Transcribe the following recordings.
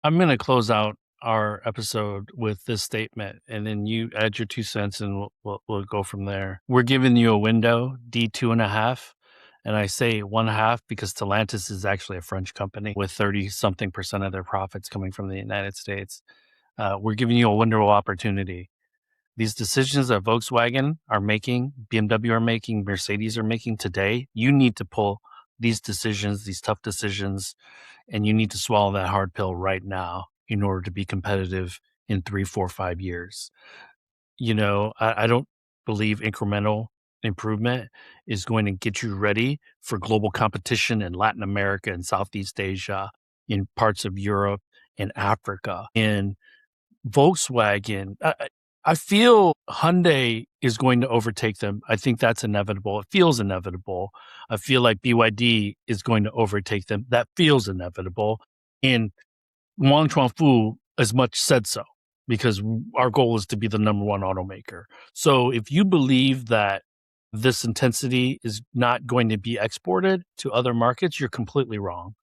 I'm going to close out our episode with this statement, and then you add your 2 cents, and we'll go from there. We're giving you a window, D2.5, and I say 1/2 because Stellantis is actually a French company with 30-something% of their profits coming from the United States. We're giving you a window of opportunity. These decisions that Volkswagen are making, BMW are making, Mercedes are making today, you need to pull these decisions, these tough decisions, and you need to swallow that hard pill right now in order to be competitive in 3, 4, 5 years. I don't believe incremental improvement is going to get you ready for global competition in Latin America and Southeast Asia, in parts of Europe and Africa. And Volkswagen, I feel Hyundai is going to overtake them. I think that's inevitable. It feels inevitable. I feel like BYD is going to overtake them. That feels inevitable. And Wang Chuanfu as much said so, because our goal is to be the number one automaker. So if you believe that this intensity is not going to be exported to other markets, you're completely wrong.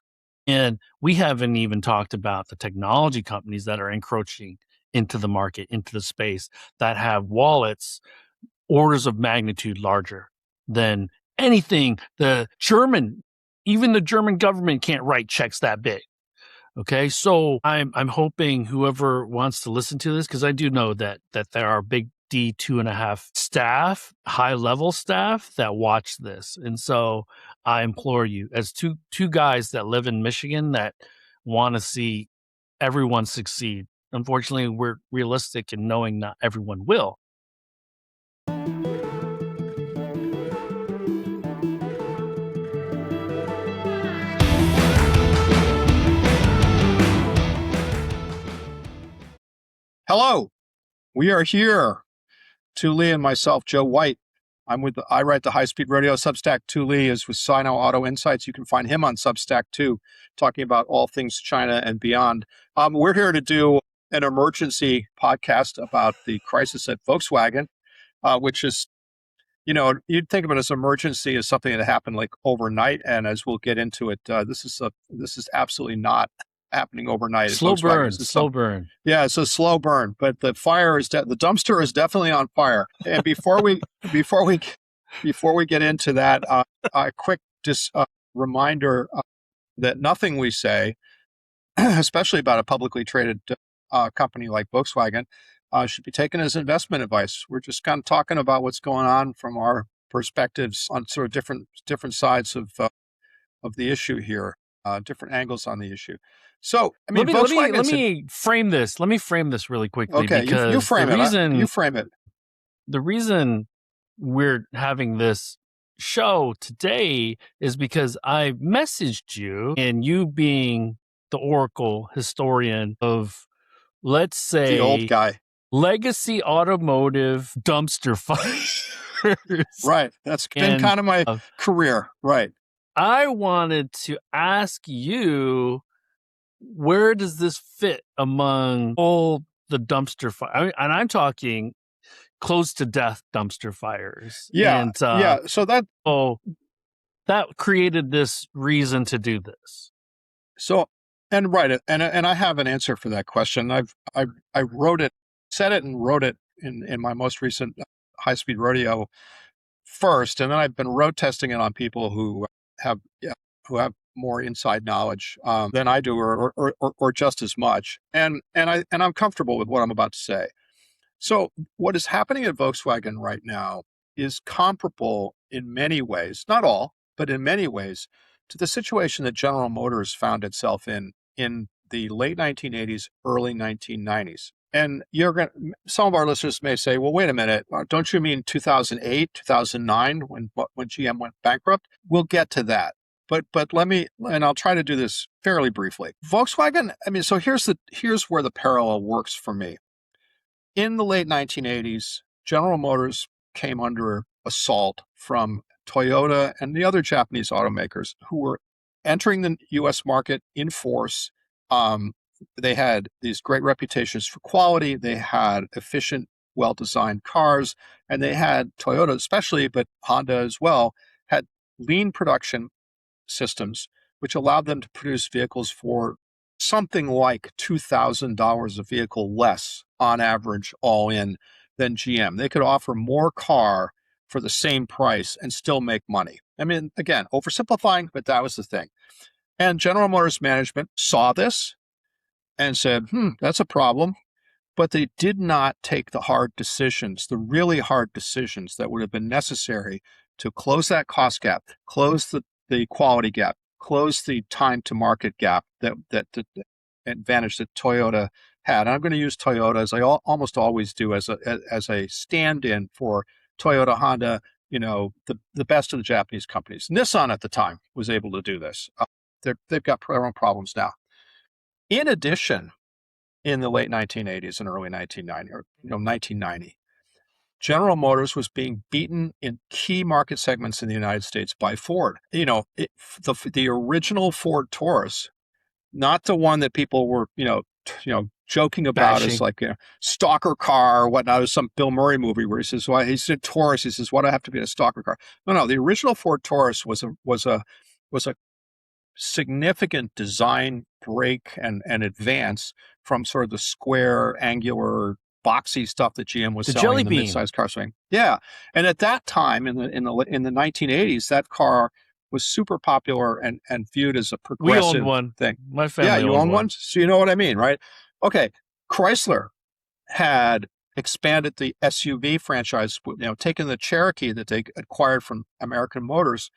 And we haven't even talked about the technology companies that are encroaching into the market, into the space, that have wallets orders of magnitude larger than anything even the German government can't write checks that big. Okay, so I'm hoping whoever wants to listen to this, because I do know that there are big D2.5 staff, high level staff that watch this, and so I implore you, as two guys that live in Michigan that want to see everyone succeed. Unfortunately, we're realistic in knowing not everyone will. Hello, we are here. Tu Lee and myself, Joe White. I write the High Speed Radio Substack. Tu Lee is with Sino Auto Insights. You can find him on Substack too, talking about all things China and beyond. We're here to do an emergency podcast about the crisis at Volkswagen, which is, you'd think of it as emergency as something that happened like overnight, and as we'll get into it, this is absolutely not happening overnight. Slow burn. Yeah, it's a slow burn, but the the dumpster is definitely on fire. And before we get into that, a quick reminder that nothing we say, especially about a publicly traded company like Volkswagen, should be taken as investment advice. We're just kind of talking about what's going on from our perspectives on sort of different sides of the issue here, different angles on the issue. So, I mean, let me frame this. Let me frame this really quickly. Okay, because you frame it. You frame it. The reason we're having this show today is because I messaged you, and you being the Oracle historian of, let's say, the old guy, legacy automotive dumpster fires. Right. That's been kind of my career. Right. I wanted to ask you, where does this fit among all the dumpster fire? And I'm talking close to death dumpster fires. Yeah. And, So that created this reason to do this. So, and I have an answer for that question. I wrote it, said it, and wrote it in my most recent High Speed Rodeo first, and then I've been road testing it on people who have more inside knowledge than I do, or just as much. And I'm comfortable with what I'm about to say. So what is happening at Volkswagen right now is comparable in many ways, not all, but in many ways, to the situation that General Motors found itself in the late 1980s, early 1990s. And some of our listeners may say, well, wait a minute, don't you mean 2008, 2009, when GM went bankrupt? We'll get to that. But I'll try to do this fairly briefly. Volkswagen, I mean, so here's where the parallel works for me. In the late 1980s, General Motors came under assault from Toyota and the other Japanese automakers who were entering the U.S. market in force. They had these great reputations for quality. They had efficient, well-designed cars, and they had, Toyota especially, but Honda as well, had lean production systems, which allowed them to produce vehicles for something like $2,000 a vehicle less on average, all in, than GM. They could offer more car for the same price and still make money. I mean, again, oversimplifying, but that was the thing. And General Motors management saw this and said, that's a problem. But they did not take the hard decisions, the really hard decisions that would have been necessary to close that cost gap, close the quality gap, close the time to market gap, that advantage that Toyota had. And I'm going to use Toyota, as I almost always do, as a stand-in for Toyota, Honda, the best of the Japanese companies. Nissan at the time was able to do this. They've got their own problems now. In addition, in the late 1980s and early 1990, General Motors was being beaten in key market segments in the United States by Ford. The original Ford Taurus, not the one that people were, joking about as like a stalker car or whatnot. There's some Bill Murray movie where he says, "Why?" He said Taurus. He says, "Why do I have to be a stalker car?" No. The original Ford Taurus was a significant design break and advance from sort of the square, angular, boxy stuff that GM was selling in the midsize car swing. Yeah, and at that time in the 1980s, that car was super popular and viewed as a progressive we owned one thing. My family you own one, so you know what I mean, right? Okay, Chrysler had expanded the SUV franchise, taken the Cherokee that they acquired from American Motors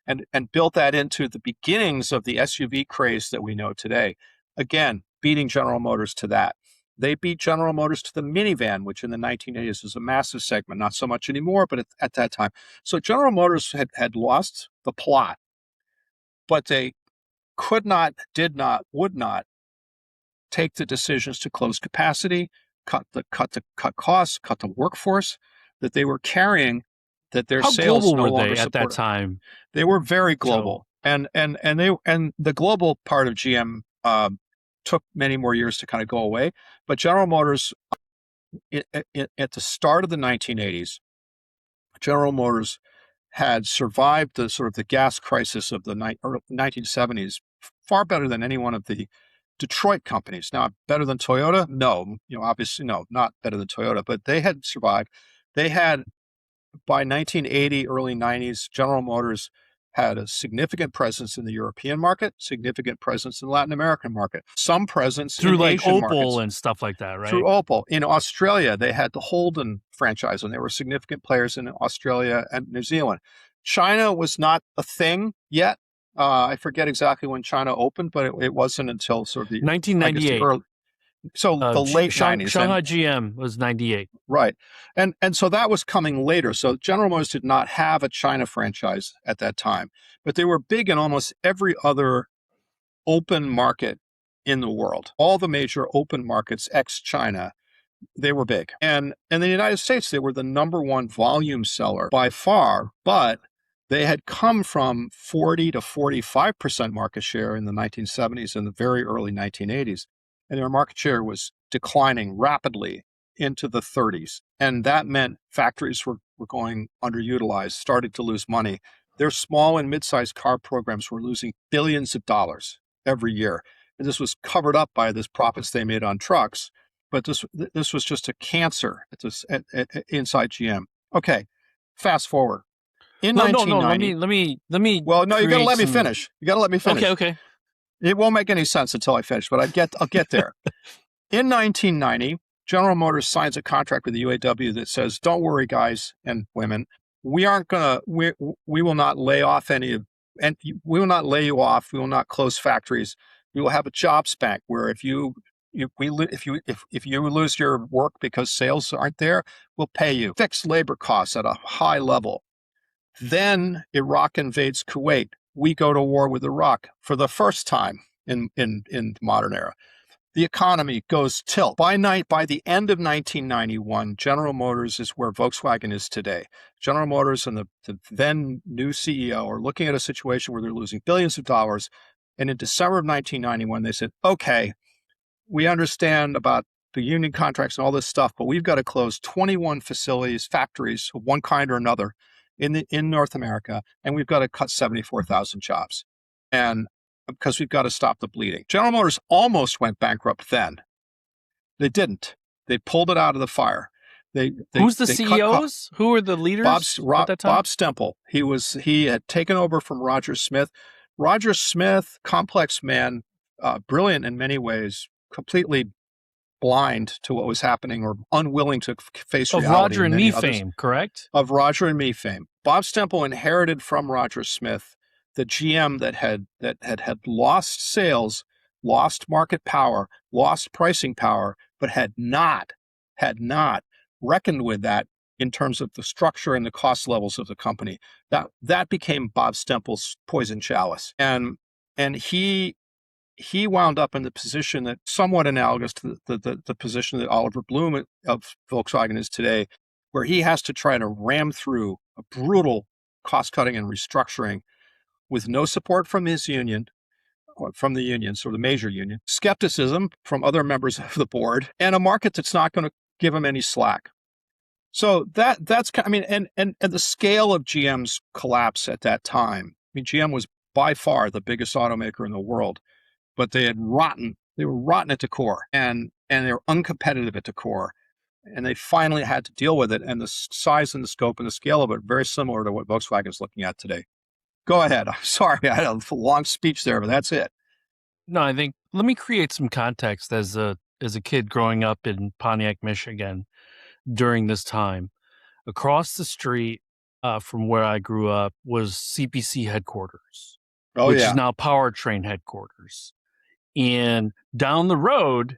and built that into the beginnings of the SUV craze that we know today. Again, beating General Motors to that. They beat General Motors to the minivan, which in the 1980s was a massive segment, not so much anymore, but at that time. So General Motors had lost the plot, but they could not, did not, would not take the decisions to close capacity, cut costs, cut the workforce that they were carrying, that their sales no longer supported. At that time? They were very global, and the global part of GM took many more years to kind of go away. But General Motors, at the start of the 1980s, General Motors had survived the sort of the gas crisis of the 1970s far better than any one of the Detroit companies. Now, better than Toyota? No, obviously no, not better than Toyota, but they had survived. They had, by 1980, early 90s, General Motors had a significant presence in the European market, significant presence in the Latin American market, some presence through in like Asian Opel markets. And stuff like that, right? Through Opel. In Australia, they had the Holden franchise, and they were significant players in Australia and New Zealand. China was not a thing yet. I forget exactly when China opened, but it wasn't until sort of the 1998. The late 90s. Shanghai GM was 98. Right. And so that was coming later. So General Motors did not have a China franchise at that time, but they were big in almost every other open market in the world. All the major open markets, ex-China, they were big. And in the United States, they were the number one volume seller by far, but they had come from 40 to 45% market share in the 1970s and the very early 1980s. And their market share was declining rapidly into the 30s. And that meant factories were going underutilized, started to lose money. Their small and mid-sized car programs were losing billions of dollars every year. And this was covered up by this profits they made on trucks. But this was just a cancer inside GM. Okay, fast forward. In 1990, let me. Well, no, you got to let me finish. You got to let me finish. Okay. It won't make any sense until I finish, but I'll get there. In 1990, General Motors signs a contract with the UAW that says, "Don't worry, guys and women, we will not lay off we will not lay you off. We will not close factories. We will have a jobs bank where if you lose your work because sales aren't there, we'll pay you fixed labor costs at a high level." Then Iraq invades Kuwait. We go to war with Iraq for the first time in the modern era. The economy goes tilt. By the end of 1991, General Motors is where Volkswagen is today. General Motors and the then new CEO are looking at a situation where they're losing billions of dollars. And in December of 1991, they said, "Okay, we understand about the union contracts and all this stuff, but we've got to close 21 factories of one kind or another in North America, and we've got to cut 74,000 jobs." And because we've got to stop the bleeding. General Motors almost went bankrupt then. They didn't. They pulled it out of the fire. Who's the they cut CEOs? Who are the leaders at that time? Bob Stempel. He had taken over from Roger Smith. Roger Smith, complex man, brilliant in many ways, completely blind to what was happening or unwilling to face of reality. Roger and many Me others. fame, correct? Of Roger and Me fame. Bob Stempel inherited from Roger Smith the GM that had lost sales, lost market power, lost pricing power, but had not reckoned with that in terms of the structure and the cost levels of the company. That became Bob Stempel's poison chalice, and he wound up in the position that somewhat analogous to the position that Oliver Bloom of Volkswagen is today, where he has to try to ram through a brutal cost cutting and restructuring with no support from his union, or from the unions or the major union, skepticism from other members of the board, and a market that's not going to give him any slack. So that's, I mean, and the scale of GM's collapse at that time. I mean, GM was by far the biggest automaker in the world, but they were rotten at the core, and they were uncompetitive at the core. And they finally had to deal with it. And the size and the scope and the scale of it, very similar to what Volkswagen is looking at today. Go ahead. I'm sorry, I had a long speech there, but that's it. No, I think let me create some context as a kid growing up in Pontiac, Michigan during this time. Across the street from where I grew up was CPC headquarters, which is now Powertrain headquarters. And down the road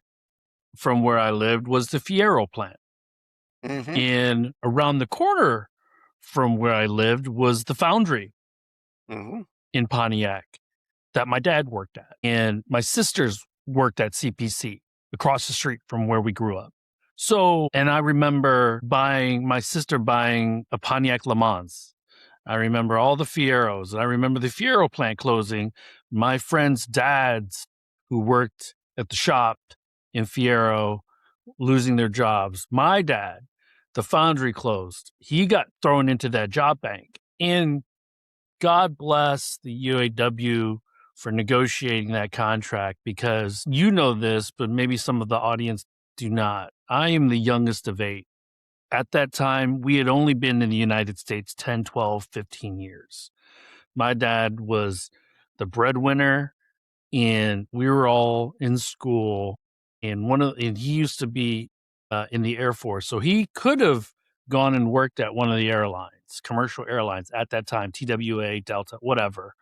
from where I lived was the Fiero plant. Mm-hmm. And around the corner from where I lived was the foundry in Pontiac that my dad worked at. And my sisters worked at CPC across the street from where we grew up. So, and I remember my sister buying a Pontiac Le Mans. I remember all the Fieros. And I remember the Fiero plant closing. My friends' dads who worked at the shop in Fiero losing their jobs. My dad, the foundry closed. He got thrown into that job bank. And God bless the UAW for negotiating that contract, because you know this, but maybe some of the audience do not. I am the youngest of 8. At that time, we had only been in the United States 10, 12, 15 years. My dad was the breadwinner, and we were all in school. And he used to be in the Air Force, so he could have gone and worked at one of the airlines, commercial airlines at that time, TWA, Delta, whatever.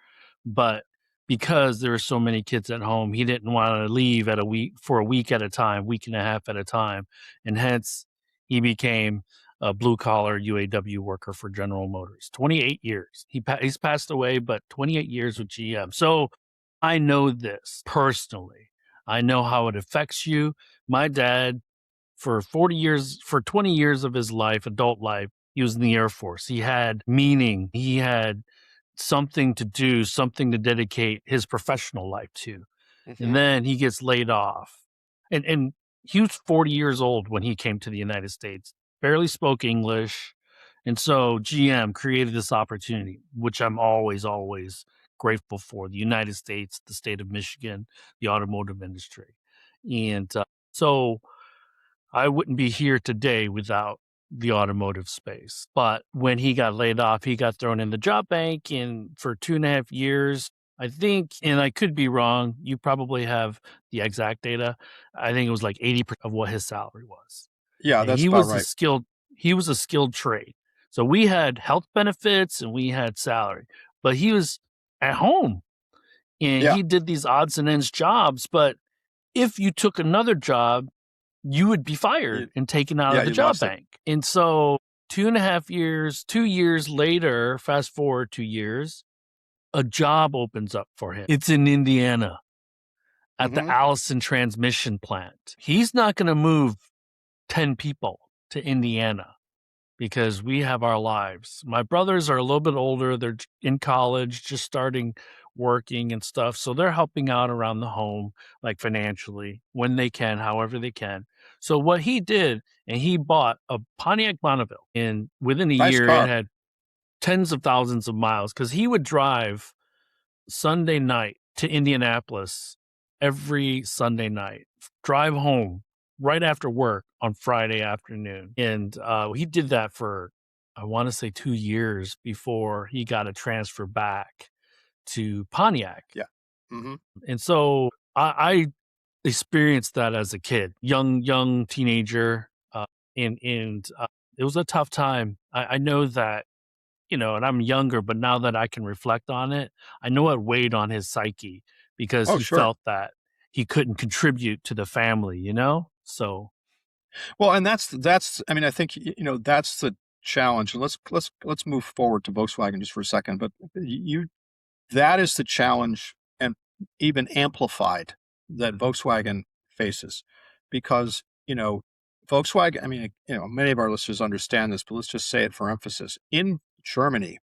But because there were so many kids at home, he didn't want to leave for a week at a time, week and a half at a time, and hence he became a blue-collar UAW worker for General Motors. 28 years. He's passed away, but 28 years with GM. So I know this personally. I know how it affects you. My dad, for 20 years of his life, adult life, he was in the Air Force. He had meaning. He had something to do, something to dedicate his professional life to. And then he gets laid off. And he was 40 years old when he came to the United States, barely spoke English. And so GM created this opportunity, which I'm always grateful for. The United States, the state of Michigan, the automotive industry. And so I wouldn't be here today without the automotive space. But when he got laid off, he got thrown in the job bank, and for 2.5 years, I think, and I could be wrong, you probably have the exact data, I think it was like 80% of what his salary was. Yeah, and that's he about was right. he was a skilled trade. So we had health benefits and we had salary, but he was at home and he did these odds and ends jobs. But if you took another job, you would be fired and taken out of the job bank. And so 2 years later, fast forward 2 years, a job opens up for him. It's in Indiana at the Allison transmission plant. He's not going to move 10 people to Indiana because we have our lives. My brothers are a little bit older. They're in college, just starting working and stuff. So they're helping out around the home, like financially, when they can, however they can. So what he did, and he bought a Pontiac Bonneville, and within a year, it had tens of thousands of miles, because he would drive Sunday night to Indianapolis every Sunday night, drive home right after work on Friday afternoon. And he did that for, I want to say, 2 years before he got a transfer back to Pontiac. Yeah. Mm-hmm. And so I experienced that as a kid, young teenager, and it was a tough time. I know that, and I'm younger, but now that I can reflect on it, I know it weighed on his psyche because Oh, he sure. felt that he couldn't contribute to the family, So Well, and that's. I mean, I think that's the challenge. And let's move forward to Volkswagen just for a second. But that is the challenge, and even amplified, that Volkswagen faces, because Volkswagen. I mean, many of our listeners understand this, but let's just say it for emphasis. In Germany,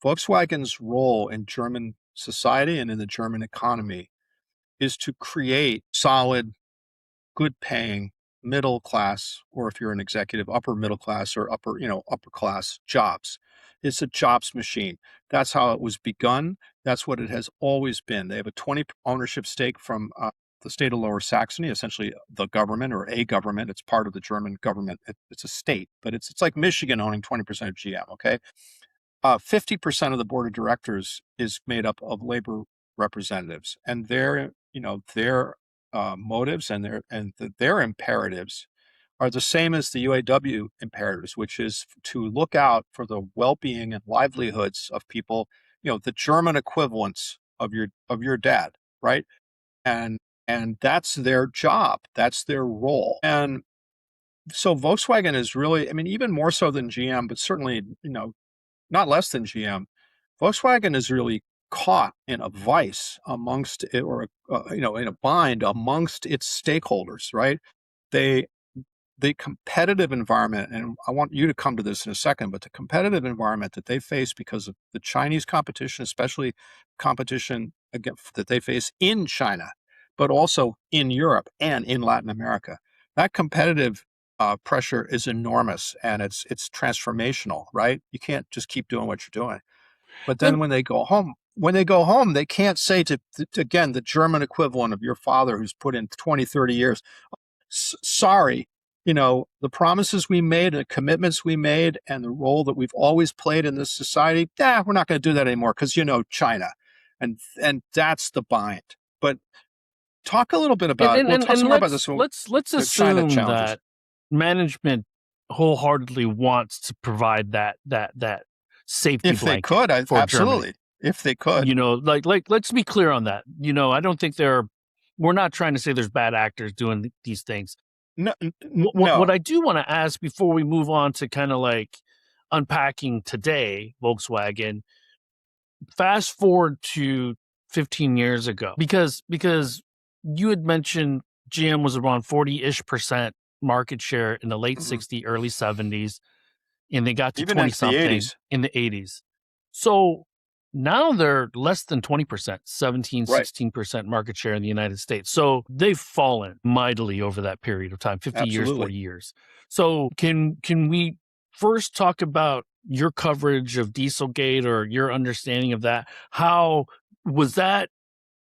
Volkswagen's role in German society and in the German economy is to create solid, good paying middle class, or if you're an executive, upper middle class or upper class jobs. It's a jobs machine. That's how it was begun. That's what it has always been. They have a 20 ownership stake from the state of Lower Saxony, essentially the government, or a government. It's part of the German government. It's a state, but it's like Michigan owning 20% of GM. Okay. 50% of the board of directors is made up of labor representatives, and their motives and their imperatives are the same as the UAW imperatives, which is to look out for the well-being and livelihoods of people, the German equivalents of your dad, right? And that's their job, that's their role. And so Volkswagen is really, I mean, even more so than GM, but certainly, not less than GM, Volkswagen is really caught in a vice amongst it, or in a bind amongst its stakeholders, right? They the competitive environment, and I want you to come to this in a second, but the competitive environment that they face because of the Chinese competition, especially competition again that they face in China, but also in Europe and in Latin America, that competitive pressure is enormous, and it's transformational, right? You can't just keep doing what you're doing. But then and when they go home, they can't say to again, the German equivalent of your father who's put in 20, 30 years, sorry, the promises we made and the commitments we made and the role that we've always played in this society, we're not going to do that anymore because, China. And that's the bind. But talk a little bit and about, and, we'll and, talk and some more about this, let's China assume challenges. that management wholeheartedly wants to provide that safety If they blanket could, for absolutely. Germany. If they could. Like let's be clear on that. I don't think we're not trying to say there's bad actors doing these things. No, What no. I do want to ask before we move on to kind of like unpacking today, Volkswagen, fast forward to 15 years ago, because you had mentioned GM was around 40-ish% market share in the late Mhm. 60s, early 70s, and they got to Even 20 into the something 80s. in the 80s. So now they're less than 20%, 17, Right. 16% market share in the United States. So they've fallen mightily over that period of time, 50 years, Absolutely. 40 years. So can we first talk about your coverage of Dieselgate, or your understanding of that? How was that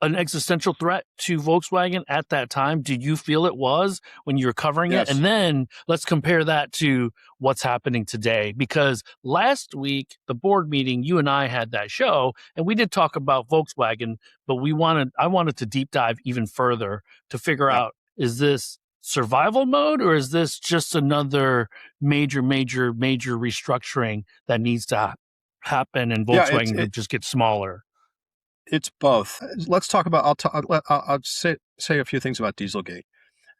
an existential threat to Volkswagen at that time? Did you feel it was when you were covering it? Yes. And then let's compare that to what's happening today. Because last week, the board meeting, you and I had that show, and we did talk about Volkswagen, but I wanted to deep dive even further to figure Yeah. out, is this survival mode, or is this just another major restructuring that needs to happen, and Yeah. Volkswagen Group just gets smaller? It's both. Let's talk about. I'll say a few things about Dieselgate.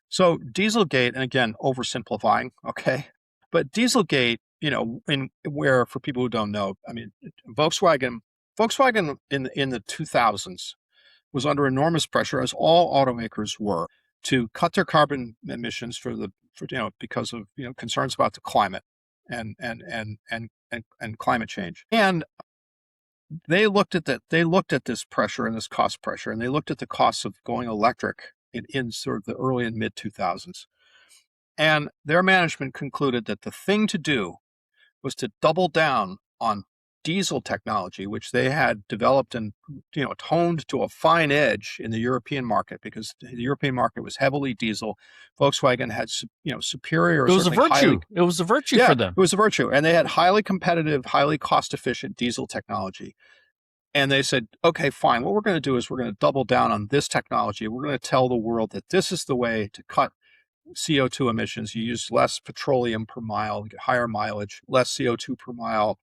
So Dieselgate, and again, oversimplifying, okay, but Dieselgate, in where, for people who don't know, I mean, Volkswagen in the 2000s was under enormous pressure, as all automakers were, to cut their carbon emissions because of concerns about the climate and climate change. And they looked at that. They looked at this pressure and this cost pressure, and they looked at the costs of going electric in sort of the early and mid 2000s. And their management concluded that the thing to do was to double down on diesel technology, which they had developed and toned to a fine edge in the European market, because the European market was heavily diesel. Volkswagen had superior. It was a virtue. It was a virtue for them. It was a virtue, and they had highly competitive, highly cost-efficient diesel technology. And they said, okay, fine. What we're going to do is we're going to double down on this technology. We're going to tell the world that this is the way to cut CO2 emissions. You use less petroleum per mile, you get higher mileage, less CO2 per mile.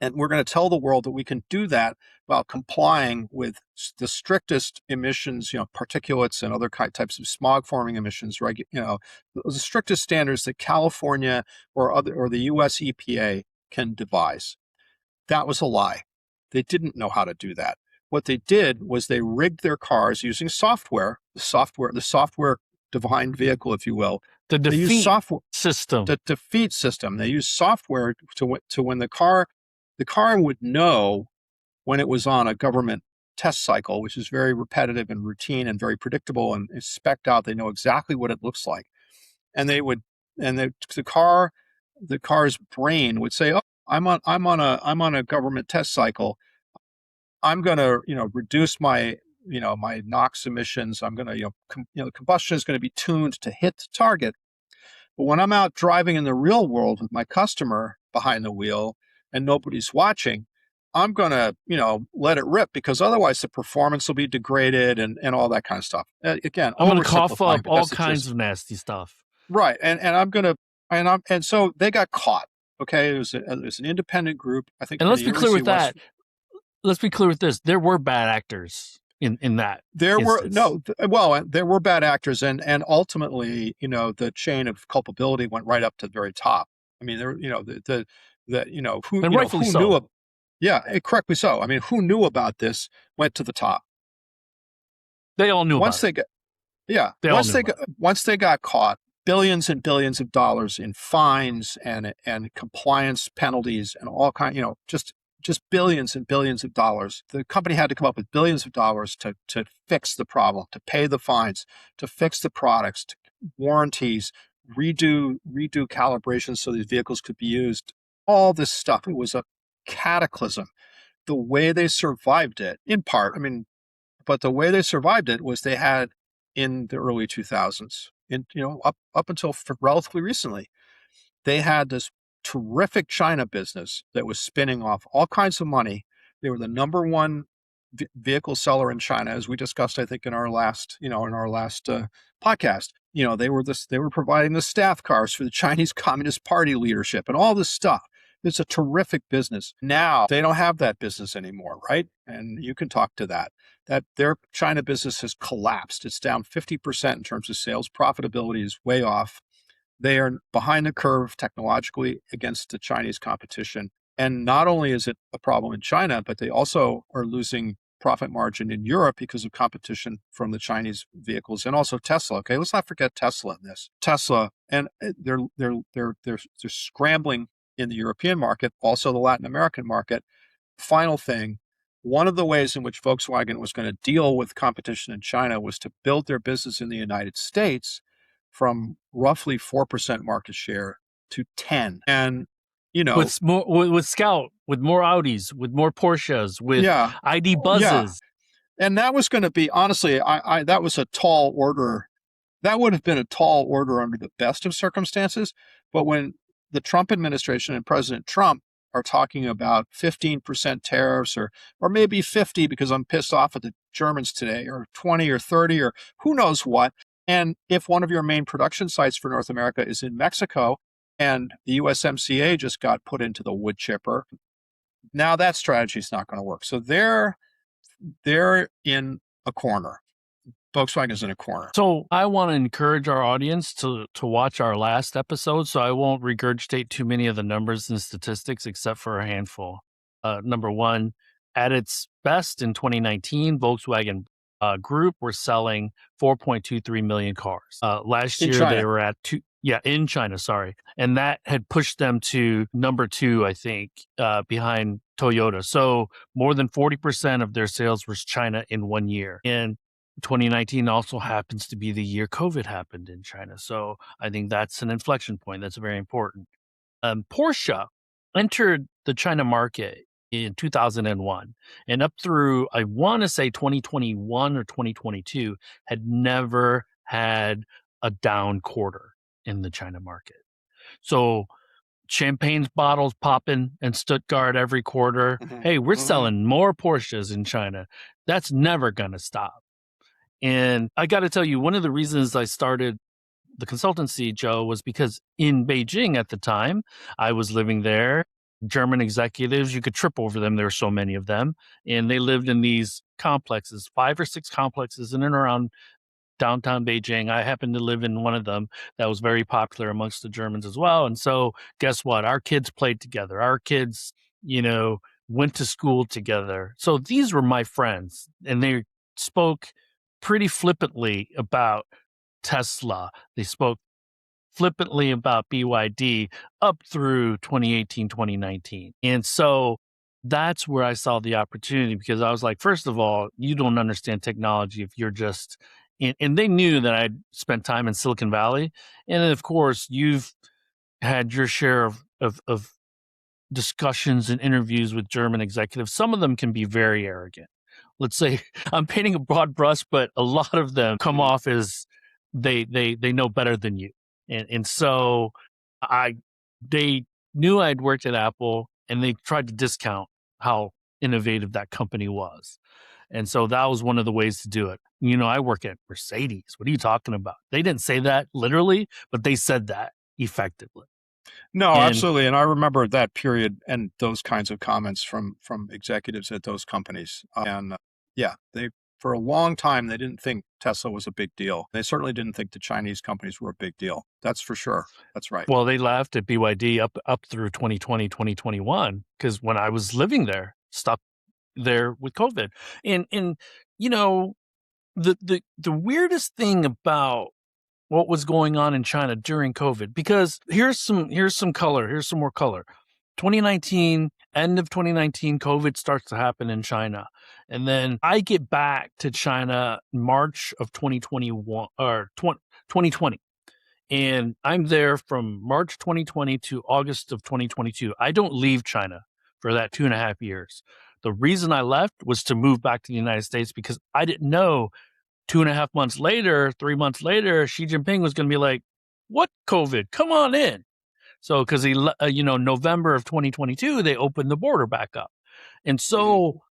And we're going to tell the world that we can do that while complying with the strictest emissions, particulates and other types of smog-forming emissions, right? The strictest standards that California or the U.S. EPA can devise. That was a lie. They didn't know how to do that. What they did was they rigged their cars using software, the software-defined vehicle, if you will. The defeat system. The defeat system. They used software to when the car would know when it was on a government test cycle, which is very repetitive and routine and very predictable and it's spec'd out. They know exactly what it looks like. And the car's brain would say, "Oh, I'm on a government test cycle. I'm going to, reduce my NOx emissions. I'm going to, combustion is going to be tuned to hit the target. But when I'm out driving in the real world with my customer behind the wheel and nobody's watching, I'm going to, let it rip, because otherwise the performance will be degraded and all that kind of stuff." Again, I'm going to cough up all kinds of nasty stuff. Right. And so they got caught. Okay. It was an independent group. I think. And let's be clear with that. Let's be clear with this. There were bad actors in that. There were bad actors, and ultimately, the chain of culpability went right up to the very top. I mean, there, who knew? Yeah, correctly so. I mean, who knew about this went to the top. They all knew once they got caught. Billions and billions of dollars in fines and compliance penalties and all kind, just billions and billions of dollars. The company had to come up with billions of dollars to fix the problem, to pay the fines, to fix the products, to warranties, redo calibrations so these vehicles could be used. All this stuff. It was a cataclysm. The way they survived it, in part, but the way they survived it was they had, in the early 2000s, up until relatively recently, they had this terrific China business that was spinning off all kinds of money. They were the number one vehicle seller in China, as we discussed, I think, in our last podcast. They were providing the staff cars for the Chinese Communist Party leadership and all this stuff. It's a terrific business. Now they don't have that business anymore, right? And you can talk to that their China business has collapsed. It's down 50% in terms of sales. Profitability is way off. They are behind the curve technologically against the Chinese competition. And not only is it a problem in China, but they also are losing profit margin in Europe because of competition from the Chinese vehicles and also Tesla. Okay, let's not forget Tesla in this. Tesla, and they're scrambling in the European market, also the Latin American market. Final thing, one of the ways in which Volkswagen was going to deal with competition in China was to build their business in the United States from roughly 4% market share to 10%. And, with Scout, with more Audis, with more Porsches, with ID buzzes. Yeah. And that was going to be, honestly, that was a tall order. That would have been a tall order under the best of circumstances. But when the Trump administration and President Trump are talking about 15% tariffs or maybe 50 because I'm pissed off at the Germans today, or 20 or 30 or who knows what. And if one of your main production sites for North America is in Mexico and the USMCA just got put into the wood chipper, now that strategy is not going to work. So they're in a corner. Volkswagen is in a corner. So I want to encourage our audience to watch our last episode, so I won't regurgitate too many of the numbers and statistics except for a handful. Number one, at its best in 2019, Volkswagen Group were selling 4.23 million cars. Last year they were at in China, sorry. And that had pushed them to number 2, I think, behind Toyota. So more than 40% of their sales was China in 1 year. And 2019 also happens to be the year COVID happened in China. So I think that's an inflection point. That's very important. Porsche entered the China market in 2001, and up through, I want to say 2021 or 2022, had never had a down quarter in the China market. So champagne's bottles popping in Stuttgart every quarter. Hey, we're selling more Porsches in China. That's never going to stop. And I got to tell you, one of the reasons I started the consultancy, Joe, was because in Beijing at the time, I was living there. German executives, you could trip over them. There were so many of them. And they lived in these complexes, 5 or 6 complexes in and around downtown Beijing. I happened to live in one of them that was very popular amongst the Germans as well. And so, guess what? Our kids played together. Our kids, went to school together. So these were my friends, and they spoke pretty flippantly about Tesla. They spoke flippantly about BYD up through 2018, 2019. And so that's where I saw the opportunity, because I was like, first of all, you don't understand technology if you're just, and they knew that I'd spent time in Silicon Valley. And then, of course, you've had your share of discussions and interviews with German executives. Some of them can be very arrogant. Let's say I'm painting a broad brush, but a lot of them come off as they know better than you. And so they knew I'd worked at Apple, and they tried to discount how innovative that company was. And so that was one of the ways to do it. I work at Mercedes. What are you talking about? They didn't say that literally, but they said that effectively. No, And absolutely. And I remember that period and those kinds of comments from executives at those companies. And yeah, they for a long time they didn't think Tesla was a big deal. They certainly didn't think the Chinese companies were a big deal. That's for sure. That's right. well, they laughed at BYD up through 2020, 2021, because when I was living there, stuck there with COVID. And you know, the weirdest thing about what was going on in China during COVID, because here's some color, here's some more color. 2019, end of 2019, COVID starts to happen in China. And then I get back to China March of 2021 or 2020. And I'm there from March 2020 to August of 2022. I don't leave China for that 2.5 years. The reason I left was to move back to the United States, because I didn't know 2.5 months later, 3 months later, Xi Jinping was going to be like, "What COVID? Come on in." So, because November of 2022, they opened the border back up, and so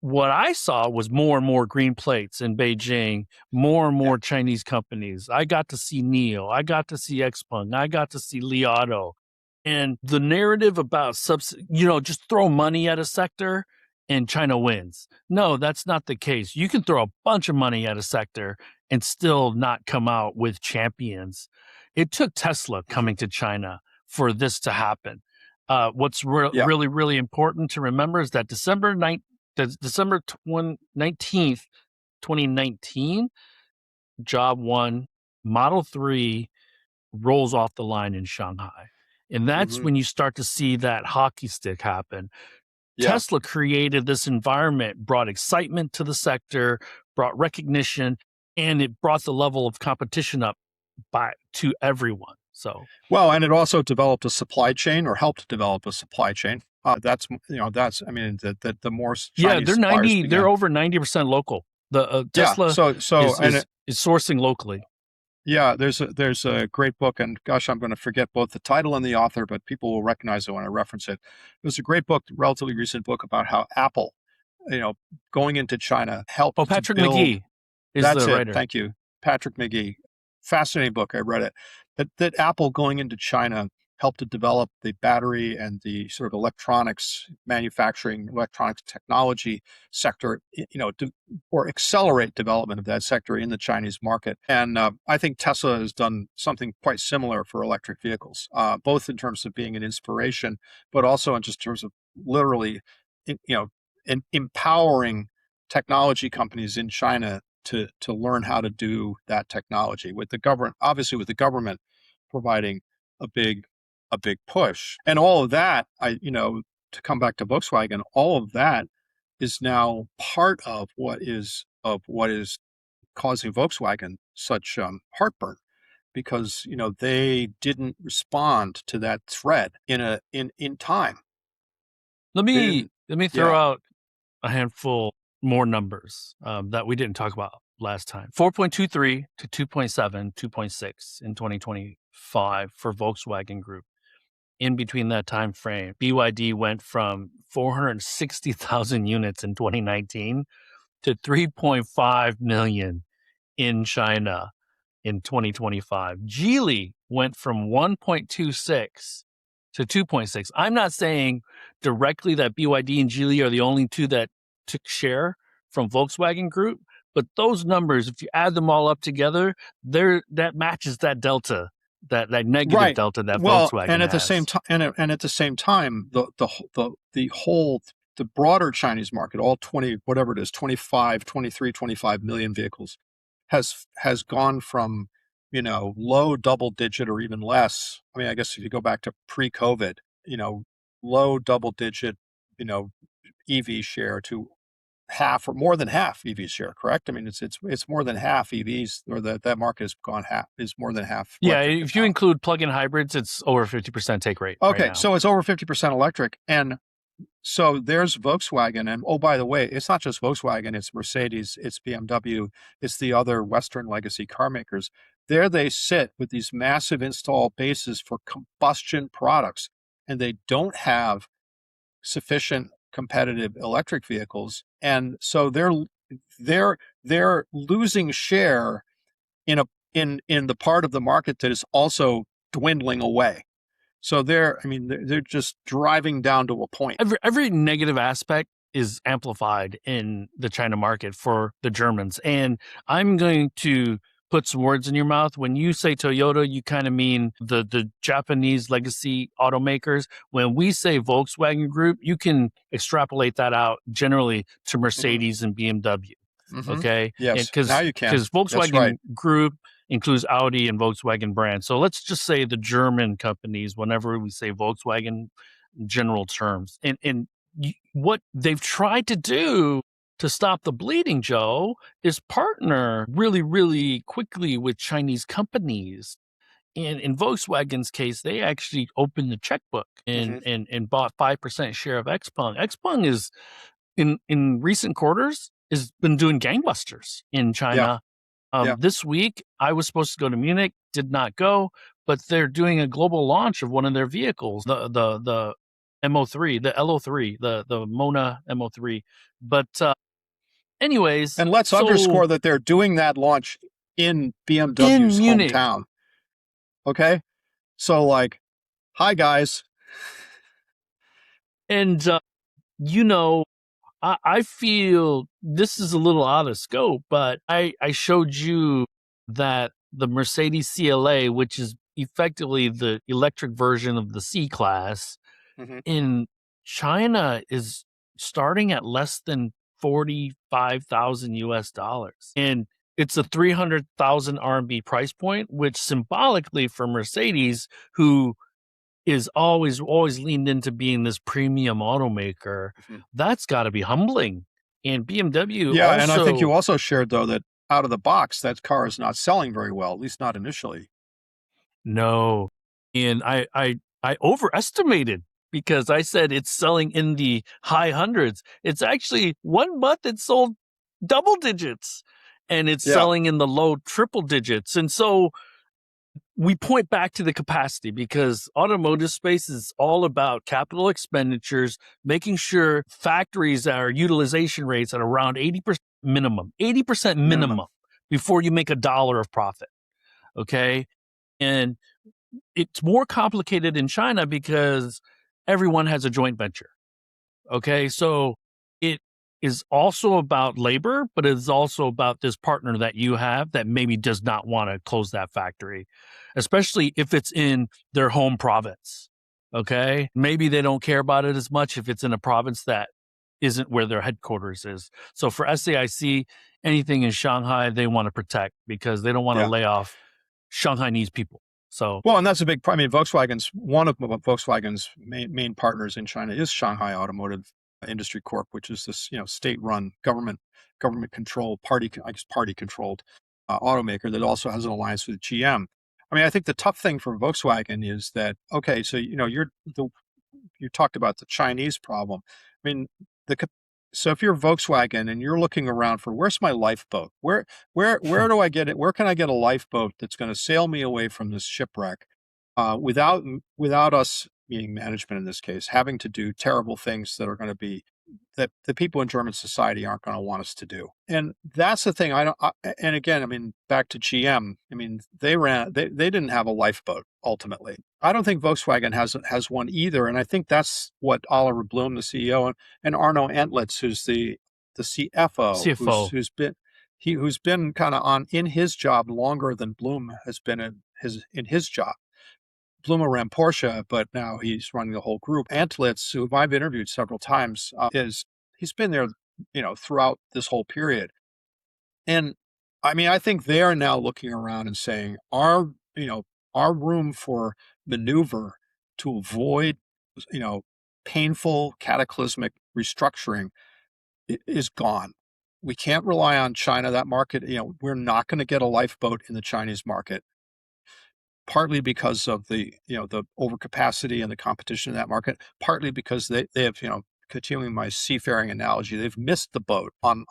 what I saw was more and more green plates in Beijing, more and Yeah. more Chinese companies. I got to see NIO, I got to see XPeng, I got to see Li Auto. And the narrative about just throw money at a sector and China wins. No, that's not the case. You can throw a bunch of money at a sector and still not come out with champions. It took Tesla coming to China for this to happen. What's Yeah. really, really important to remember is that December 19th, 2019, Job 1, Model 3 rolls off the line in Shanghai. And that's when you start to see that hockey stick happen. Yeah. Tesla created this environment, brought excitement to the sector, brought recognition, and it brought the level of competition up to everyone. So, Well, and it also developed a supply chain, or helped develop a supply chain. I mean, the more yeah, Chinese suppliers they're began. over 90% local. The Yeah. Tesla So, is and is is sourcing locally. yeah, there's a great book, and gosh, I'm going to forget both the title and the author, but people will recognize it when I reference it. There's a great book, relatively recent book, about how Apple, going into China Oh, helped to Patrick build. McGee is That's the it. writer. Thank you, Patrick McGee. Fascinating book. I read it. That Apple going into China helped to develop the battery and the sort of electronics manufacturing, electronics technology sector, or accelerate development of that sector in the Chinese market. And I think Tesla has done something quite similar for electric vehicles, both in terms of being an inspiration, but also in just terms of literally, empowering technology companies in China to learn how to do that technology, with the government, obviously with the government providing a big push. And all of that, to come back to Volkswagen, all of that is now part of what is causing Volkswagen such heartburn, because they didn't respond to that threat in time. Let They me didn't. Let me throw Yeah. out a handful more numbers that we didn't talk about last time. 4.23 to 2.7, 2.6 in 2025 for Volkswagen Group. In between that time frame, BYD went from 460,000 units in 2019 to 3.5 million in China in 2025. Geely went from 1.26 to 2.6. I'm not saying directly that BYD and Geely are the only two that took share from Volkswagen Group, but those numbers, if you add them all up together, that matches that delta, that negative Right. delta that Well, and Volkswagen at the same has. time, and at the same time, the broader Chinese market, all 20, whatever it is, 25, 23, 25 million vehicles, has gone from, low double digit or even less. I mean, I guess if you go back to pre-COVID, low double digit, you know, EV share to half or more than half EV share, correct? I mean, it's more than half EVs, or that market has gone half, is more than half Yeah, electric if you now. include plug-in hybrids, it's over 50% take rate right Okay, now. so it's over 50% electric. And so there's Volkswagen. And oh, by the way, it's not just Volkswagen, it's Mercedes, it's BMW, it's the other Western legacy car makers. There they sit with these massive install bases for combustion products, and they don't have sufficient competitive electric vehicles. And so they're losing share in a in the part of the market that is also dwindling away. So they're just driving down to a point. Every negative aspect is amplified in the China market for the Germans. And I'm going to put some words in your mouth. When you say Toyota, you kind of mean the Japanese legacy automakers. When we say Volkswagen Group, you can extrapolate that out generally to Hmm. Mercedes and BMW. Hmm. Okay. Yes, now Because you can. That's right. Volkswagen Group includes Audi and Volkswagen brand. So let's just say the German companies, whenever we say Volkswagen, general terms. And what they've tried to do to stop the bleeding, Joe, is partner really, really quickly with Chinese companies. And in Volkswagen's case, they actually opened the checkbook Hmm. and bought 5% share of XPeng. XPeng is in recent quarters has been doing gangbusters in Yeah, China. yeah. This week, I was supposed to go to Munich, did not go, but they're doing a global launch of one of their vehicles, the MO3, the LO3, the Mona MO3. But anyways, And let's so underscore that they're doing that launch in in BMW's Munich, hometown. Okay, so like, hi guys. and you know, I feel this is a little out of scope, but I showed you that the Mercedes CLA, which is effectively the electric version of the C class, Hmm. in China is starting at less than 45,000 US dollars. And it's a 300,000 RMB price point, which symbolically for Mercedes, who is always leaned into being this premium automaker, Hmm. that's got to be humbling. And BMW Yeah, and I think you also also shared though that out of the box, that car is not selling very well, at least not initially. no, and I overestimated because I said it's selling in the high hundreds. It's actually 1 month it sold double digits, and it's Yeah. selling in the low triple digits. And so we point back to the capacity because automotive space is all about capital expenditures, making sure factories are utilization rates at around 80% minimum, 80% minimum Minimum. before you make a dollar of profit. Okay. And it's more complicated in China because everyone has a joint venture. Okay. So it is also about labor, but it's also about this partner that you have that maybe does not want to close that factory, especially if it's in their home province. Okay. Maybe they don't care about it as much if it's in a province that isn't where their headquarters is. So for SAIC, anything in Shanghai, they want to protect because they don't want to Yeah. lay off Shanghainese people. So Well, and that's a big. I mean, one of Volkswagen's main partners in China is Shanghai Automotive Industry Corp, which is this state-run government controlled party controlled automaker that also has an alliance with GM. I mean, I think the tough thing for Volkswagen is that, okay, so you talked about the Chinese problem. mean, so if you're Volkswagen and you're looking around for where's my lifeboat? Where do I get it? Where can I get a lifeboat that's going to sail me away from this shipwreck, without us, meaning management in this case, having to do terrible things that are going to be that the people in German society aren't going to want us to do. And that's the thing. And again, I mean, back to GM. I mean, they didn't have a lifeboat ultimately. I don't think Volkswagen has one either. And I think that's what Oliver Bloom, the CEO, and Arno Antlitz, who's the CFO, CFO. who's been kind of on in his job longer than Bloom has been in his job. Bloom ran Porsche, but now he's running the whole group. Antlitz, who I've interviewed several times, he's been there, throughout this whole period. And I mean, I think they are now looking around and saying, our room for maneuver to avoid, painful, cataclysmic restructuring is gone. We can't rely on China. That market, we're not going to get a lifeboat in the Chinese market, partly because of the overcapacity and the competition in that market, partly because they have, continuing my seafaring analogy, they've missed the boat on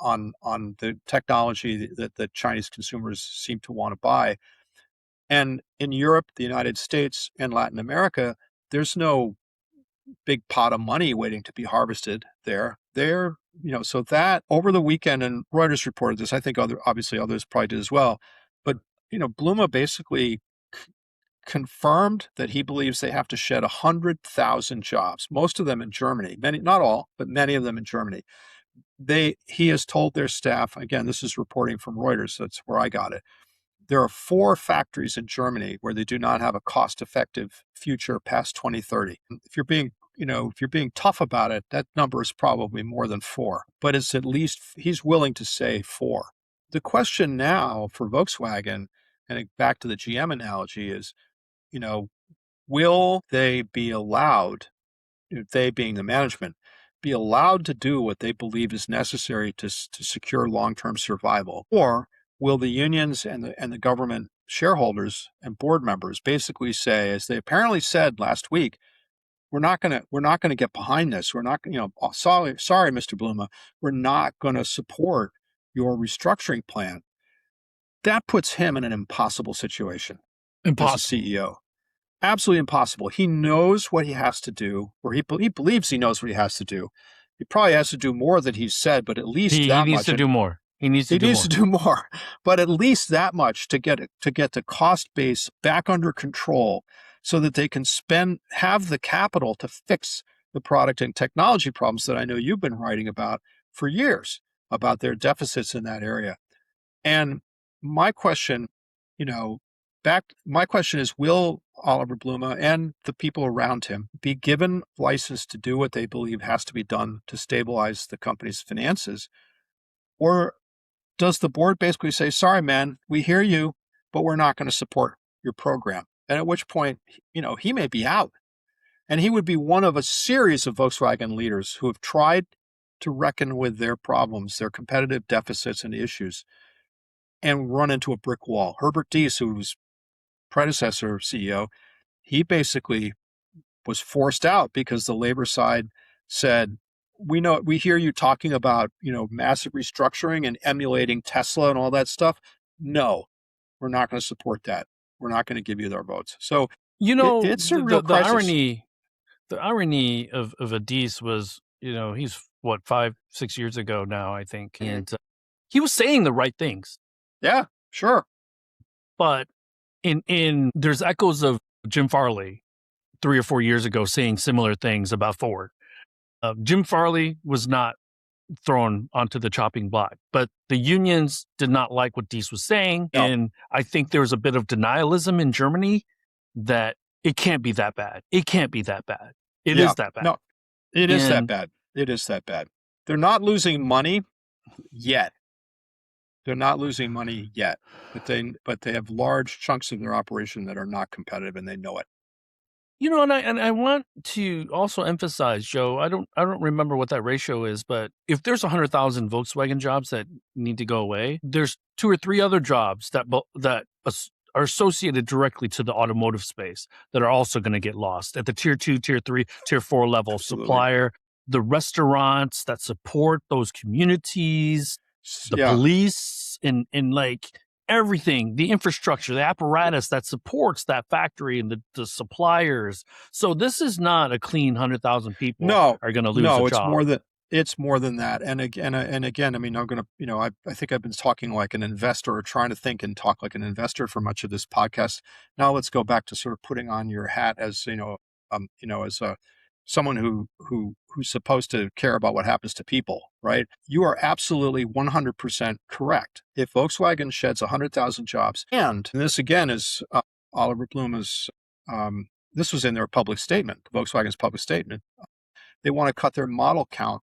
the technology that the Chinese consumers seem to want to buy. And in Europe, the United States, and Latin America, there's no big pot of money waiting to be harvested there. So that over the weekend, and Reuters reported this, I think obviously others probably did as well, but Bluma basically confirmed that he believes they have to shed 100,000 jobs, most of them in Germany, many, not all, but many of them in Germany. He has told their staff, again, this is reporting from Reuters, that's where I got it. There are 4 factories in Germany where they do not have a cost-effective future past 2030. If you're being tough about it, that number is probably more than 4, but it's at least, he's willing to say 4. The question now for Volkswagen, and back to the GM analogy, is, will they be allowed, they being the management, be allowed to do what they believe is necessary to secure long-term survival? Or will the unions and the government shareholders and board members basically say, as they apparently said last week, we're not going to get behind this. We're not, sorry, Mr. Bluma, we're not going to support your restructuring plan. That puts him in an impossible situation as a Impossible. CEO. Absolutely impossible. He knows what he has to do, or he believes he knows what he has to do. He probably has to do more than he's said, but at least He that needs much. to do more. He needs to do more, but at least that much to get the cost base back under control, so that they can have the capital to fix the product and technology problems that I know you've been writing about for years, about their deficits in that area. And my question, my question is, will Oliver Bluma and the people around him be given license to do what they believe has to be done to stabilize the company's finances? Or does the board basically say, sorry, man, we hear you, but we're not going to support your program? And at which point, he may be out. And he would be one of a series of Volkswagen leaders who have tried to reckon with their problems, their competitive deficits and issues, and run into a brick wall. Herbert Diess, who was predecessor CEO, he basically was forced out because the labor side said, we hear you talking about, massive restructuring and emulating Tesla and all that stuff. No, we're not going to support that. We're not going to give you their votes. So it's a real crisis. The irony of Adis was, he's what, 5-6 years ago now, I think, and he was saying the right things. Yeah, sure. But there's echoes of Jim Farley 3 or 4 years ago saying similar things about Ford. Jim Farley was not thrown onto the chopping block, but the unions did not like what Diess was saying. No. And I think there was a bit of denialism in Germany that it can't be that bad. It can't be that bad. It is that bad. No, it is that bad. It is that bad. They're not losing money yet. They're not losing money yet, but they have large chunks of their operation that are not competitive, and they know it. And I want to also emphasize, Joe, I don't remember what that ratio is, but if there's 100,000 Volkswagen jobs that need to go away, there's 2 or 3 other jobs that are associated directly to the automotive space that are also going to get lost at the tier 2, tier 3, tier 4 level. Absolutely. Supplier, the restaurants that support those communities, the Yeah. police, and like everything, the infrastructure, the apparatus that supports that factory, and the suppliers. So this is not a clean 100,000 people No, are going to lose a no, job. it's more than that. And again, I mean, I'm gonna, I think I've been talking like an investor, or trying to think and talk like an investor for much of this podcast. Now let's go back to sort of putting on your hat as, as a someone who's supposed to care about what happens to people, right? You are absolutely 100% correct. If Volkswagen sheds 100,000 jobs, and this again is Oliver Blume's, this was in their public statement, Volkswagen's public statement. They want to cut their model count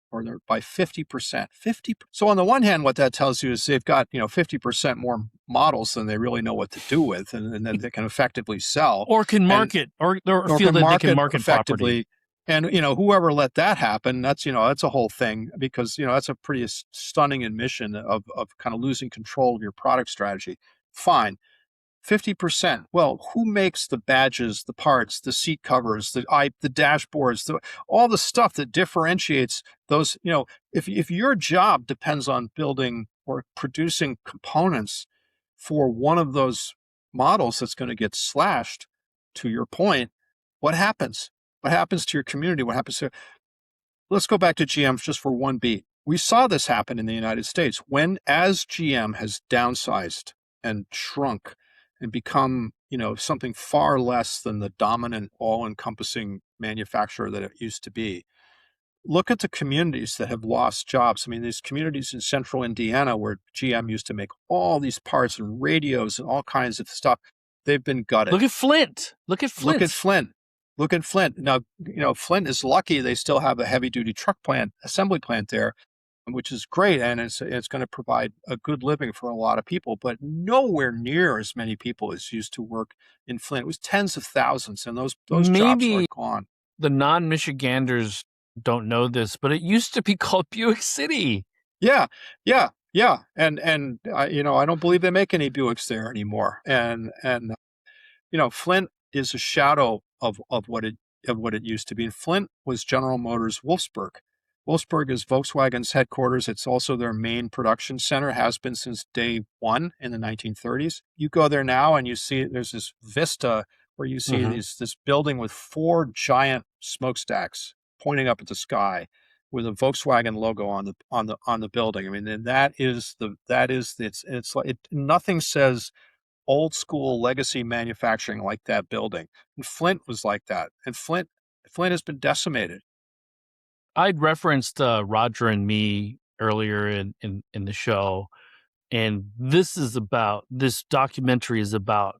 by 50%. 50. So on the one hand, what that tells you is they've got 50% more models than they really know what to do with, and then they can effectively sell, Or can and market, or or feel can that they can market market property. effectively. And whoever let that happen, that's a whole thing, because that's a pretty stunning admission of kind of losing control of your product strategy. Fine. 50%. Well, who makes the badges, the parts, the seat covers, the dashboards, all the stuff that differentiates those? If your job depends on building or producing components for one of those models that's going to get slashed, to your point, what happens? What happens to your community? What happens to? Let's go back to GM just for one beat. We saw this happen in the United States as GM has downsized and shrunk and become, something far less than the dominant, all-encompassing manufacturer that it used to be. Look at the communities that have lost jobs. I mean, these communities in central Indiana where GM used to make all these parts and radios and all kinds of stuff, they've been gutted. Look at Flint. Look at Flint. Look at Flint. Look at Flint. Now, Flint is lucky they still have a heavy-duty truck assembly plant there, which is great, and it's going to provide a good living for a lot of people, but nowhere near as many people as used to work in Flint. It was tens of thousands, and those jobs are Maybe gone. the non-Michiganders don't know this, but it used to be called Buick City. Yeah, yeah, yeah, and I don't believe they make any Buicks there anymore, and Flint is a shadow of what it used to be. And Flint was General Motors Wolfsburg. Wolfsburg is Volkswagen's headquarters. It's also their main production center, has been since day one in the 1930s. You go there now and you see there's this vista where you see this building with 4 giant smokestacks pointing up at the sky with a Volkswagen logo on the building. I mean, and it's like nothing says old school legacy manufacturing like that building. And Flint was like that. And Flint has been decimated. I'd referenced Roger and Me earlier in the show, and this documentary is about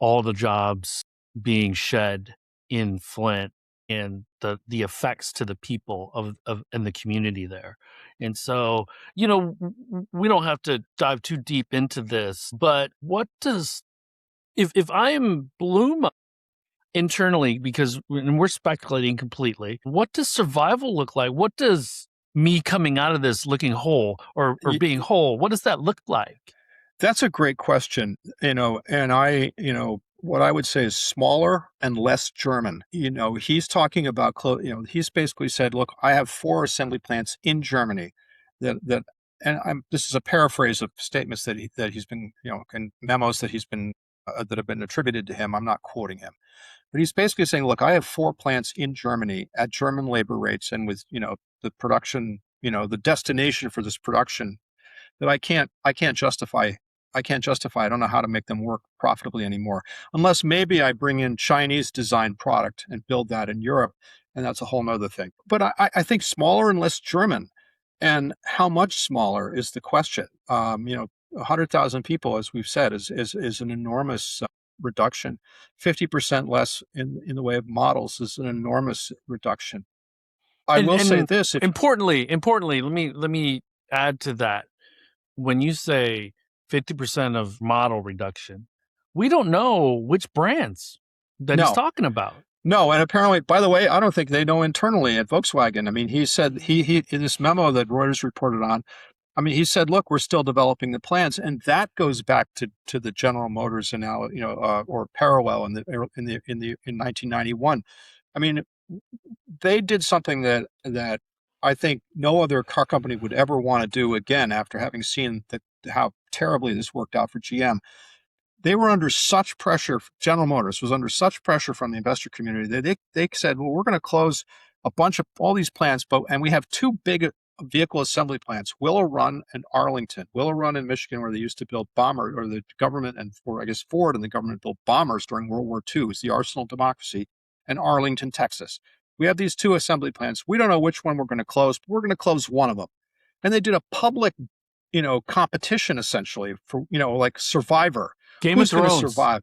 all the jobs being shed in Flint and the effects to the people of in the community there. And so, we don't have to dive too deep into this, but what does if I'm Bloom internally, because we're speculating completely, what does survival look like? What does me coming out of this looking whole or being whole, what does that look like? That's a great question. And what I would say is smaller and less German. He's talking about, he's basically said, look, I have 4 assembly plants in Germany this is a paraphrase of statements that he's been, and memos that he's been, that have been attributed to him. I'm not quoting him. But he's basically saying, look, I have 4 plants in Germany at German labor rates, and with, the production, the destination for this production that I can't justify. I can't justify. I don't know how to make them work profitably anymore, unless maybe I bring in Chinese designed product and build that in Europe. And that's a whole nother thing. But I think smaller and less German. And how much smaller is the question. 100,000 people, as we've said, is an enormous reduction. 50% less in the way of models is an enormous reduction. I will say this: importantly, let me add to that. When you say 50% of model reduction, we don't know which brands that he's talking about. No, and apparently, by the way, I don't think they know internally at Volkswagen. I mean, he said he in this memo that Reuters reported on. I mean, he said, "Look, we're still developing the plans," and that goes back to the General Motors or parallel in 1991. I mean, they did something that I think no other car company would ever want to do again after having seen how terribly this worked out for GM. They were under such pressure. General Motors was under such pressure from the investor community that they said, well, we're going to close a bunch of all these plants, and we have two big vehicle assembly plants, Willow Run and Arlington. Willow Run in Michigan, where they used to build bombers, or the government I guess Ford and the government built bombers during World War II. It's the arsenal of democracy. And Arlington, Texas. We have these two assembly plants. We don't know which one we're going to close, but we're going to close one of them. And they did a public, competition essentially for, like Survivor. Game Who's of going to Thrones. survive?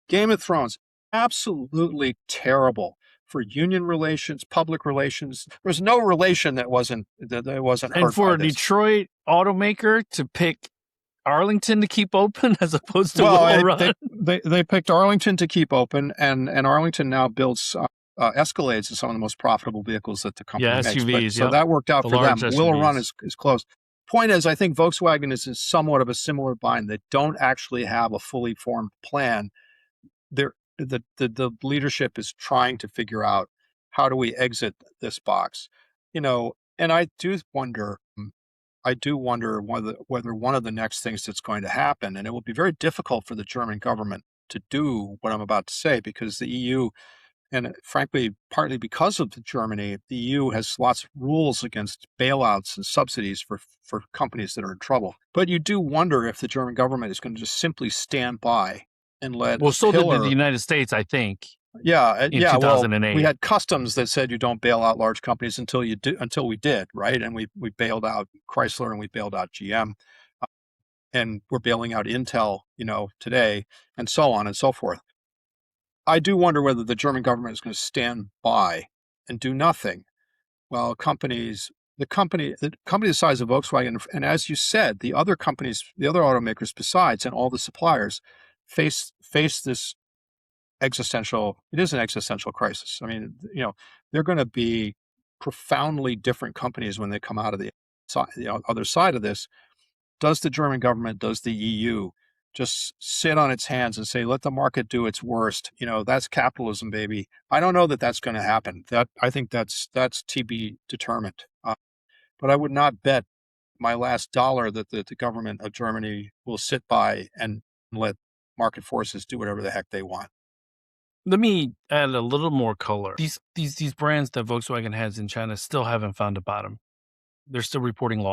Game of Thrones. Absolutely terrible for union relations, public relations. There was no relation that wasn't hurt. And for by a this. Detroit automaker to pick Arlington to keep open as opposed to Willow Run. They picked Arlington to keep open, and Arlington now builds Escalades as some of the most profitable vehicles that the company makes. SUVs. So that worked out for them. SUVs. Willow Run is closed. Point is, I think Volkswagen is in somewhat of a similar bind. They don't actually have a fully formed plan. The leadership is trying to figure out how do we exit this box, and I do wonder whether one of the next things that's going to happen, and it will be very difficult for the German government to do what I'm about to say, because the EU, and frankly, partly because of Germany, the EU has lots of rules against bailouts and subsidies for companies that are in trouble. But you do wonder if the German government is going to just simply stand by and let so did the United States, I think. Yeah, in 2008. Well, we had customs that said you don't bail out large companies until we did, right? And we bailed out Chrysler and we bailed out GM, and we're bailing out Intel, today, and so on and so forth. I do wonder whether the German government is going to stand by and do nothing while the company the size of Volkswagen, and as you said, the other automakers besides, and all the suppliers face this existential crisis. I mean, they're going to be profoundly different companies when they come out of the other side of this. Does the German government, does the EU just sit on its hands and say, let the market do its worst? That's capitalism, baby. I don't know that that's going to happen. I think that's to be determined. But I would not bet my last dollar that the government of Germany will sit by and let market forces do whatever the heck they want. Let me add a little more color. These brands that Volkswagen has in China still haven't found a bottom. They're still reporting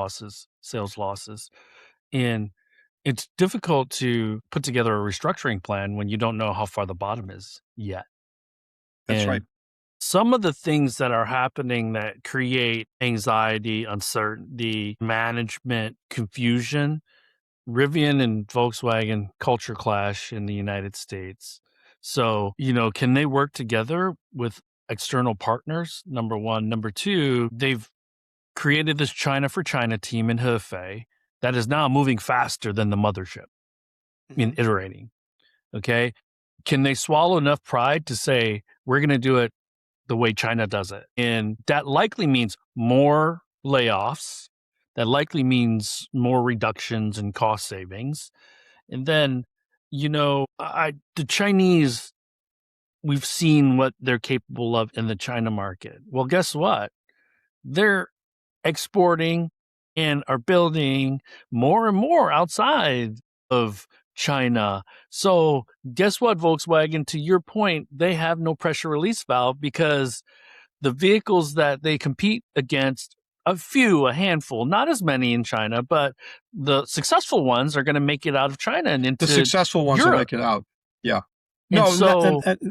sales losses. And it's difficult to put together a restructuring plan when you don't know how far the bottom is yet. That's right. Some of the things that are happening that create anxiety, uncertainty, management, confusion, Rivian and Volkswagen culture clash in the United States. So, can they work together with external partners? Number one. Number two, they've created this China for China team in Hefei that is now moving faster than the mothership in iterating. Okay. Can they swallow enough pride to say, we're going to do it the way China does it? And that likely means more layoffs. That likely means more reductions in cost savings. And then, the Chinese, we've seen what they're capable of in the China market. Well, guess what? They're exporting and are building more and more outside of China. So guess what, Volkswagen, to your point, they have no pressure release valve, because the vehicles that they compete against, a handful, not as many in China, but the successful ones are going to make it out of China and into the successful ones Europe. will make it out. Yeah.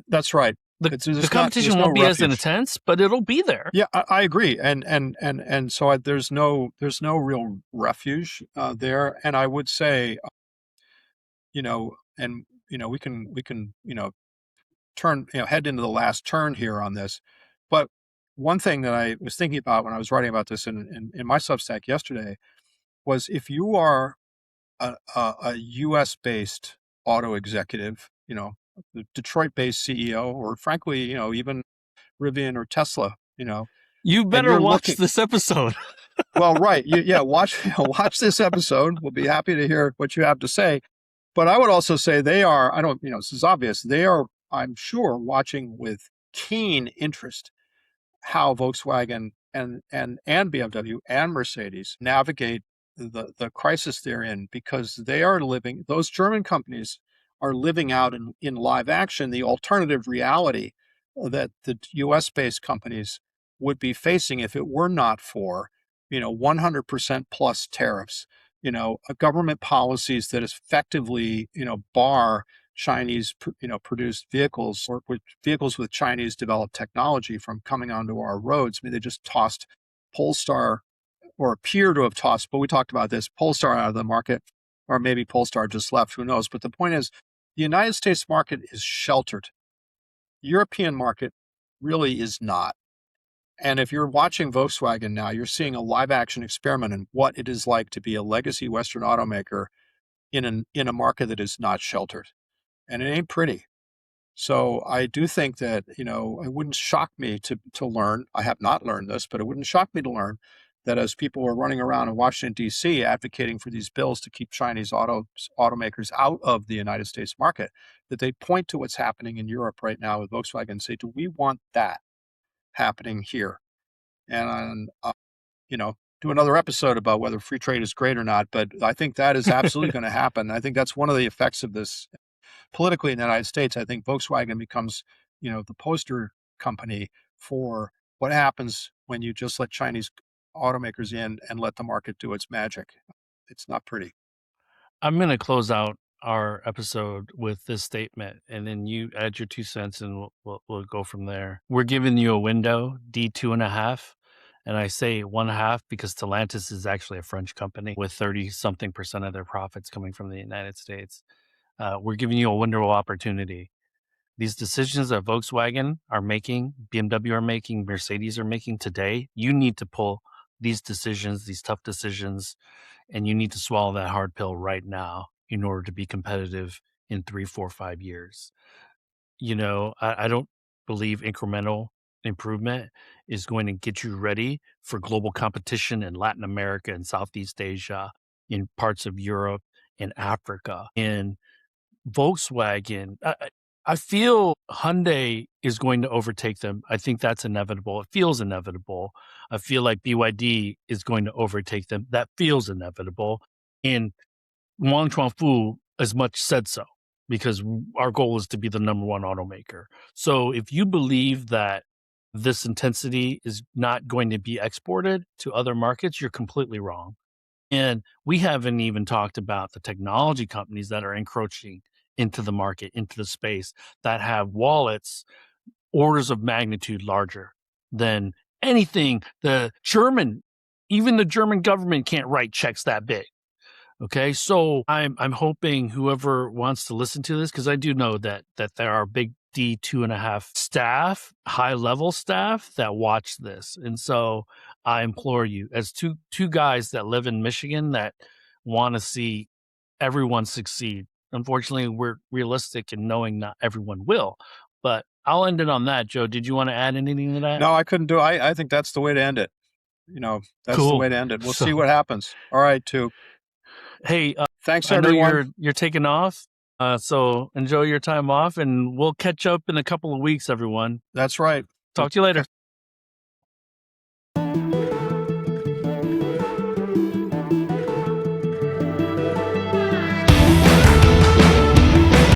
That's right. The competition won't be as intense, but it'll be there. Yeah, I agree. And so there's no real refuge there. And I would say, we can turn, head into the last turn here on this. But one thing that I was thinking about when I was writing about this in my Substack yesterday was, if you are a U.S.-based auto executive, the Detroit-based CEO, or frankly, even Rivian or Tesla, you better watch this episode. Well, right. Watch this episode. We'll be happy to hear what you have to say. But I would also say this is obvious. They are, I'm sure, watching with keen interest how Volkswagen and BMW and Mercedes navigate the crisis they're in, because those German companies are living out in live action the alternative reality that the US based companies would be facing if it were not for 100% plus tariffs, government policies that effectively bar Chinese produced vehicles, or with vehicles with Chinese developed technology, from coming onto our roads. I mean, they just tossed Polestar, or appear to have tossed, but we talked about this, Polestar out of the market, or maybe Polestar just left, who knows. But the point is, the United States market is sheltered. European market really is not. And if you're watching Volkswagen now, you're seeing a live action experiment in what it is like to be a legacy Western automaker in a market that is not sheltered. And it ain't pretty. So I do think that, it wouldn't shock me to learn, I have not learned this, but it wouldn't shock me to learn that as people are running around in Washington, D.C. advocating for these bills to keep Chinese automakers out of the United States market, that they point to what's happening in Europe right now with Volkswagen and say, do we want that happening here? And, do another episode about whether free trade is great or not. But I think that is absolutely going to happen. I think that's one of the effects of this politically in the United States. I think Volkswagen becomes, the poster company for what happens when you just let Chinese automakers in and let the market do its magic. It's not pretty. I'm going to close out our episode with this statement, and then you add your 2 cents, and we'll go from there. We're giving you a window, D2.5, and I say 1/2 because Stellantis is actually a French company with 30-something% of their profits coming from the United States. We're giving you a window of opportunity. These decisions that Volkswagen are making, BMW are making, Mercedes are making today, you need to pull these decisions, these tough decisions, and you need to swallow that hard pill right now in order to be competitive in 3, 4, 5 years. I don't believe incremental improvement is going to get you ready for global competition in Latin America and Southeast Asia, in parts of Europe and Africa. And Volkswagen, I feel Hyundai is going to overtake them. I think that's inevitable. It feels inevitable. I feel like BYD is going to overtake them. That feels inevitable. And Wang Chuanfu as much said so, because our goal is to be the number one automaker. So if you believe that this intensity is not going to be exported to other markets, you're completely wrong. And we haven't even talked about the technology companies that are encroaching into the market, into the space, that have wallets orders of magnitude larger than anything even the German government can't write checks that big. Okay, so I'm hoping whoever wants to listen to this, because I do know that there are big D2.5 staff, high level staff that watch this, and so I implore you, as two guys that live in Michigan that want to see everyone succeed. Unfortunately, we're realistic in knowing not everyone will, but I'll end it on that. Joe, did you want to add anything to that? No, I couldn't do it. I think that's the way to end it. That's the Cool. way to end it. We'll see what happens. All right, too. Hey, thanks, I know everyone. you're taking off, so enjoy your time off, and we'll catch up in a couple of weeks, everyone. That's right. Talk to you later.